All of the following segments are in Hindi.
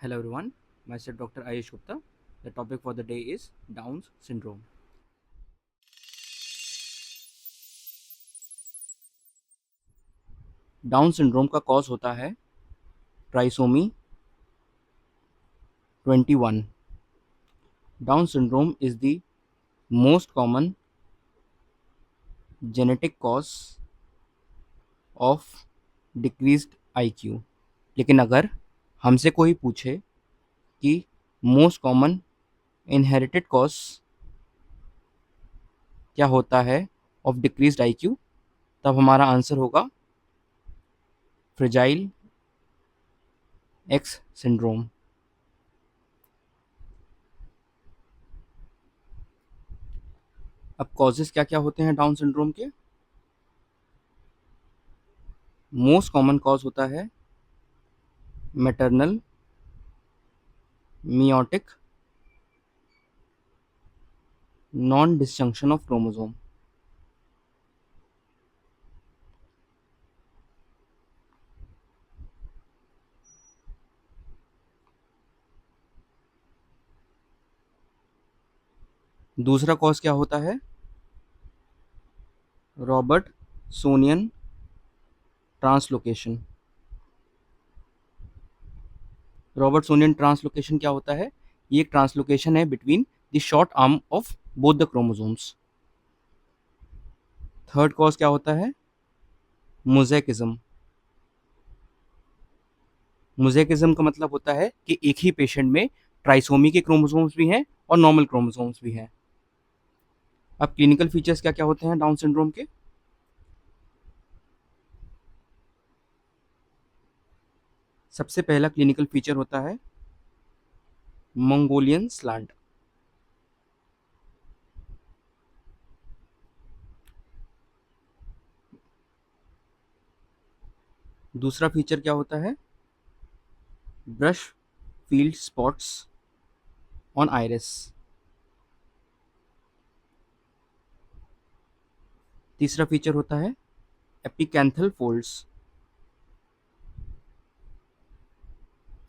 Hello everyone, myself Dr. Ayush Gupta. The topic for the day is Down's syndrome. Down syndrome का कॉज होता है trisomy 21. Down syndrome is the most common genetic cause of decreased IQ. लेकिन अगर हमसे कोई पूछे कि मोस्ट कॉमन इनहेरिटेड कॉज क्या होता है ऑफ डिक्रीज्ड IQ, तब हमारा आंसर होगा फ्रेजाइल एक्स सिंड्रोम. अब कॉजेस क्या क्या होते हैं डाउन सिंड्रोम के? मोस्ट कॉमन कॉज होता है maternal meiotic non disjunction of chromosome. दूसरा कॉज क्या होता है? Robertsonian translocation. Robertsonian translocation क्या होता है? ये एक ट्रांसलोकेशन है between the short arm of both the chromosomes. Third cause क्या होता है? मोज़ेकिज्म. मोज़ेकिज्म का मतलब होता है कि एक ही पेशेंट में ट्राइसोमी के क्रोमोसोम्स भी हैं और नॉर्मल क्रोमोसोम्स भी हैं. अब क्लिनिकल फीचर्स क्या क्या होते हैं डाउन सिंड्रोम के? सबसे पहला क्लिनिकल फीचर होता है मंगोलियन स्लैंट. दूसरा फीचर क्या होता है? Brush field spots on iris. तीसरा फीचर होता है एपिकैंथल फोल्ड्स.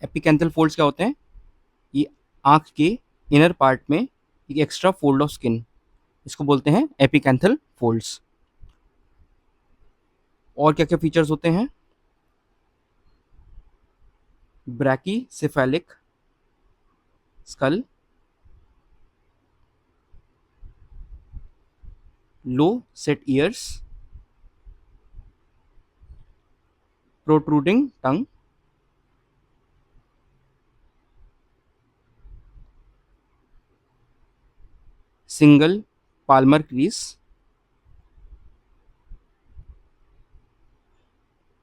एपिकैंथल फोल्ड्स क्या होते हैं? ये आंख के इनर पार्ट में एक एक्स्ट्रा फोल्ड ऑफ स्किन, इसको बोलते हैं एपिकैंथल फोल्ड्स. और क्या क्या फीचर्स होते हैं? Brachycephalic skull, low set ears, protruding tongue, single palmar crease,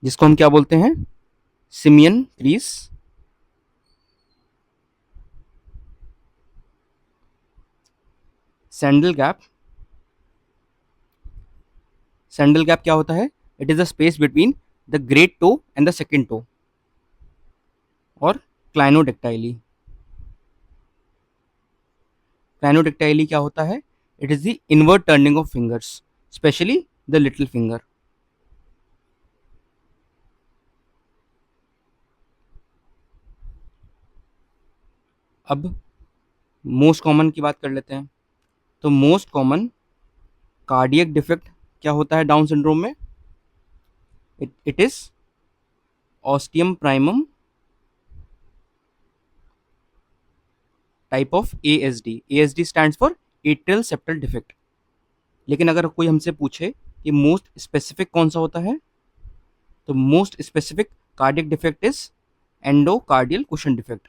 जिसको हम क्या बोलते हैं? Simian crease. Sandal gap. Sandal gap क्या होता है? It is the space between the great toe and the second toe. और क्लाइनोडेक्टाइली. क्लाइनोडेक्टाइली क्या होता है? It is the invert turning of fingers, specially the little finger. अब मोस्ट कॉमन की बात कर लेते हैं. तो मोस्ट कॉमन कार्डियक डिफेक्ट क्या होता है डाउन सिंड्रोम में? It is ostium primum type of ASD. ASD stands for atrial septal defect. लेकिन अगर कोई हमसे पूछे कि मोस्ट स्पेसिफिक कौन सा होता है, तो most specific cardiac defect is endocardial cushion defect.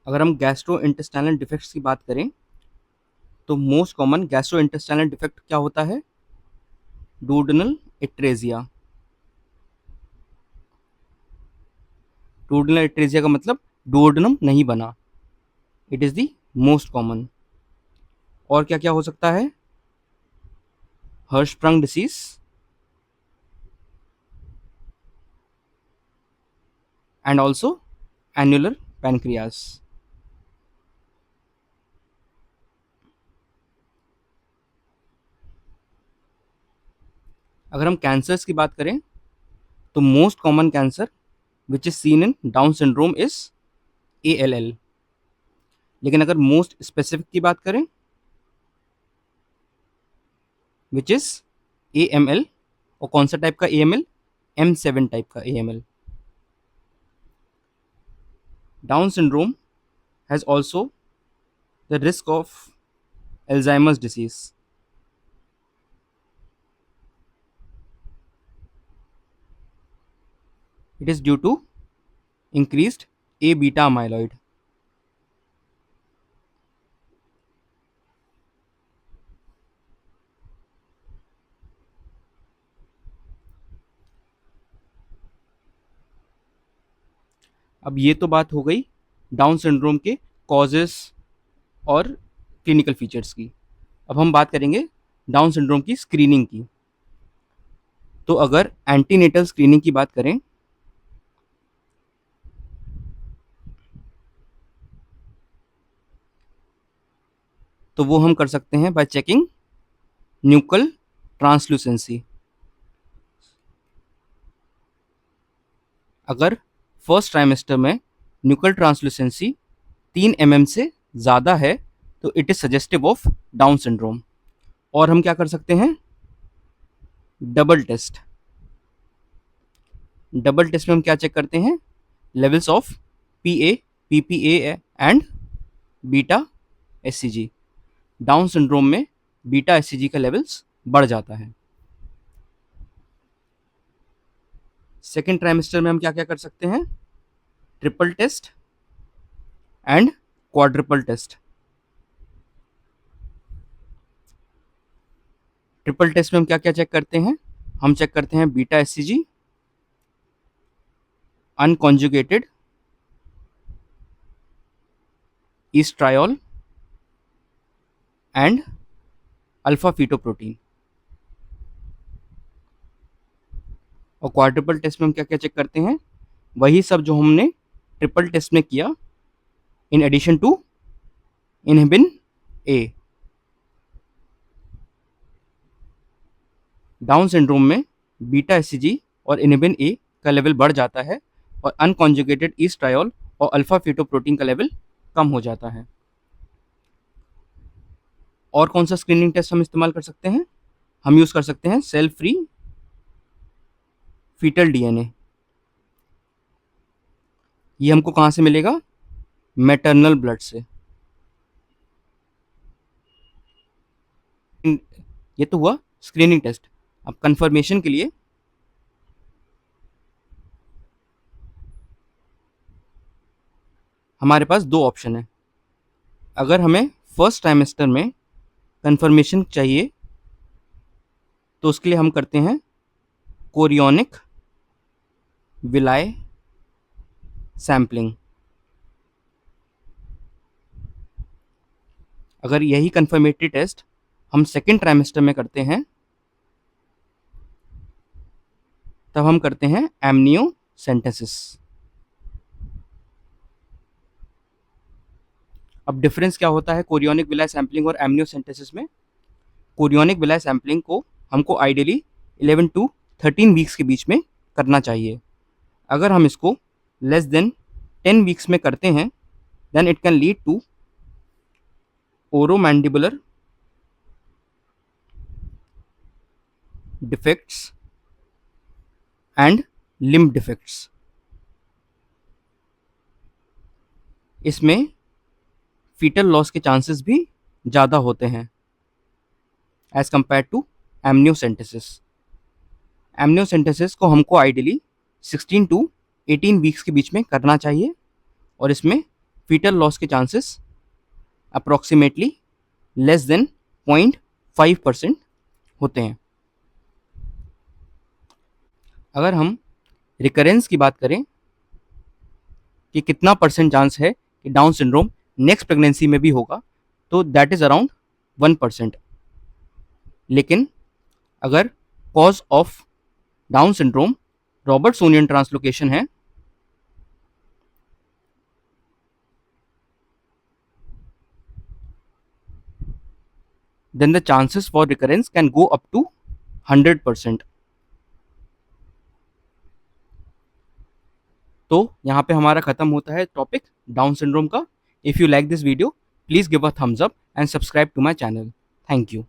अगर हम गैस्ट्रो इंटेस्टाइनल डिफेक्ट्स की बात करें, तो most common gastro intestinal defect क्या होता है? डूडेनल एट्रेजिया. डूडेनल एट्रेजिया का मतलब डुओडेनम नहीं बना. It is the most common. और क्या क्या हो सकता है? Hirschsprung disease, and also annular pancreas. अगर हम कैंसर्स की बात करें तो most common cancer which is seen in Down syndrome is ALL। लेकिन अगर मोस्ट स्पेसिफिक की बात करें विच इज AML, और कौन सा टाइप का AML? M7 टाइप का AML। Down syndrome has also the risk of Alzheimer's disease। It is due to increased A beta amyloid। अब ये तो बात हो गई डाउन सिंड्रोम के कॉजेस और क्लिनिकल फीचर्स की। अब हम बात करेंगे डाउन सिंड्रोम की स्क्रीनिंग की। तो अगर एंटीनेटल स्क्रीनिंग की बात करें तो वो हम कर सकते हैं बाय चेकिंग न्यूकल ट्रांसलूसेंसी। अगर फर्स्ट ट्राइमेस्टर में न्यूकल ट्रांसलूसेंसी 3 mm से ज़्यादा है तो it is suggestive of Down syndrome. और हम क्या कर सकते हैं? Double taste. डबल टेस्ट में हम क्या चेक करते हैं? Levels of PA, PPA and beta SCG। Down syndrome में बीटा SCG का लेवल्स बढ़ जाता है। सेकेंड ट्राइमेस्टर में हम क्या क्या कर सकते हैं? Triple test and quadruple test. Triple test में हम क्या क्या चेक करते हैं? हम चेक करते हैं beta SCG, unconjugated estriol and alpha fetoprotein. और क्वाड्रुपल टेस्ट में हम क्या क्या चेक करते हैं? वही सब जो हमने ट्रिपल टेस्ट में किया, in addition to inhibin A. Down syndrome में बीटा SCG और इनहिबिन ए का लेवल बढ़ जाता है और अनकॉन्जुगेटेड ईस्ट्रायोल और अल्फा फीटोप्रोटीन का लेवल कम हो जाता है। और कौन सा स्क्रीनिंग टेस्ट हम इस्तेमाल कर सकते हैं? हम यूज कर सकते हैं सेल फ्री फीटल DNA। ये हमको कहाँ से मिलेगा? मैटरनल ब्लड से। ये तो हुआ स्क्रीनिंग टेस्ट। अब कंफर्मेशन के लिए हमारे पास दो ऑप्शन है। अगर हमें फर्स्ट ट्राइमेस्टर में कंफर्मेशन चाहिए तो उसके लिए हम करते हैं कोरियोनिक विलाय सैम्पलिंग। अगर यही कंफर्मेटरी टेस्ट हम सेकेंड ट्राइमेस्टर में करते हैं तब हम करते हैं एमनियोसेंटेसिस। अब डिफरेंस क्या होता है कोरियोनिक विलाय सैम्पलिंग और एमनियोसेंटेसिस में? कोरियोनिक विलाय सैम्पलिंग को हमको आइडियली 11 टू 13 वीक्स के बीच में करना चाहिए। अगर हम इसको लेस देन 10 वीक्स में करते हैं then it can lead to oromandibular defects and limb defects. इसमें फीटल लॉस के चांसेस भी ज़्यादा होते हैं as compare to amniocentesis. Amniocentesis को हमको आइडियली 16 टू 18 वीक्स के बीच में करना चाहिए और इसमें फीटल लॉस के चांसेस अप्रॉक्सीमेटली लेस देन 0.5% होते हैं। अगर हम रिकरेंस की बात करें कि कितना परसेंट चांस है कि डाउन सिंड्रोम नेक्स्ट प्रेगनेंसी में भी होगा, तो दैट इज अराउंड 1%। लेकिन अगर cause of Down syndrome Robertsonian translocation है then the chances for recurrence can go up to 100%। तो यहाँ पे हमारा खत्म होता है टॉपिक डाउन सिंड्रोम का. If you like this video, please give a thumbs up and subscribe to my channel. Thank you.